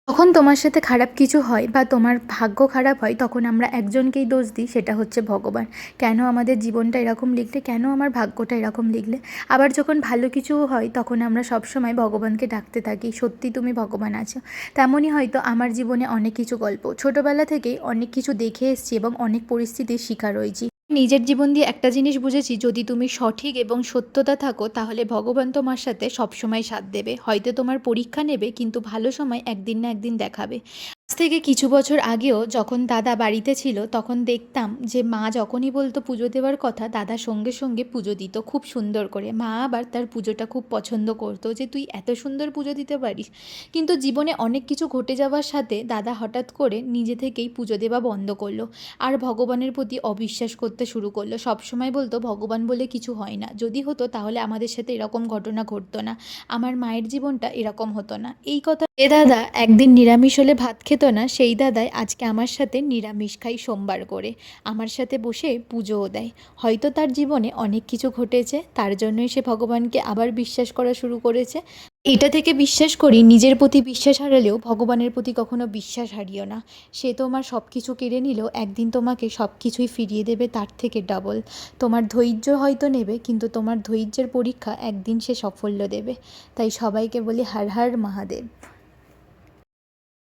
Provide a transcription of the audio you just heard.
যখন তোমার সাথে খারাপ কিছু হয় বা তোমার ভাগ্য খারাপ হয়, তখন আমরা একজনকেই দোষ দিই, সেটা হচ্ছে ভগবান। কেন আমাদের জীবনটা এরকম লিখলে, কেন আমার ভাগ্যটা এরকম লিখলে। আবার যখন ভালো কিছু হয়, তখন আমরা সবসময় ভগবানকে ডাকতে থাকি, সত্যি তুমি ভগবান আছো। তেমনই হয়তো আমার জীবনে অনেক কিছু গল্প, ছোটোবেলা থেকেই অনেক কিছু দেখে এসেছি এবং অনেক পরিস্থিতির শিকার হয়েছি। নিজের জীবন দিয়ে একটা জিনিস বুঝেছি, যদি তুমি সঠিক এবং সত্যতা থাকো, তাহলে ভগবান তোমার সাথে সবসময় সাথ দেবে। হয়তো তোমার পরীক্ষা নেবে, কিন্তু ভালো সময় একদিন না একদিন দেখাবে। আজ থেকে কিছু বছর আগেও যখন দাদা বাড়িতে ছিল, তখন দেখতাম যে মা যখনই বলতো পুজো দেওয়ার কথা, দাদা সঙ্গে সঙ্গে পুজো দিত খুব সুন্দর করে। মা আবার তার পুজোটা খুব পছন্দ করতো, যে তুই এত সুন্দর পুজো দিতে পারিস। কিন্তু জীবনে অনেক কিছু ঘটে যাওয়ার সাথে দাদা হঠাৎ করে নিজে থেকেই পুজো দেওয়া বন্ধ করলো, আর ভগবানের প্রতি অবিশ্বাস করতে শুরু করলো। সবসময় বলতো ভগবান বলে কিছু হয় না, যদি হতো তাহলে আমাদের সাথে এরকম ঘটনা ঘটতো না, আমার মায়ের জীবনটা এরকম হতো না। এই কথা যে দাদা একদিন নিরামিষ হলে ভাত খেত না, সেই দাদাই আজকে আমার সাথে নিরামিষ খাই সোমবার করে, আমার সাথে বসে পুজোও দেয়। হয়তো তার জীবনে অনেক কিছু ঘটেছে, তার জন্যই সে ভগবানকে আবার বিশ্বাস করা শুরু করেছে। এটা থেকে বিশ্বাস করি, নিজের প্রতি বিশ্বাস হারালেও ভগবানের প্রতি কখনো বিশ্বাস হারিও না। সে তোমার সব কিছু কেড়ে নিলেও একদিন তোমাকে সব কিছুই ফিরিয়ে দেবে, তার থেকে ডবল। তোমার ধৈর্য হয়তো নেবে, কিন্তু তোমার ধৈর্যের পরীক্ষা একদিন সে সাফল্য দেবে। তাই সবাইকে বলি, হর হর মহাদেব।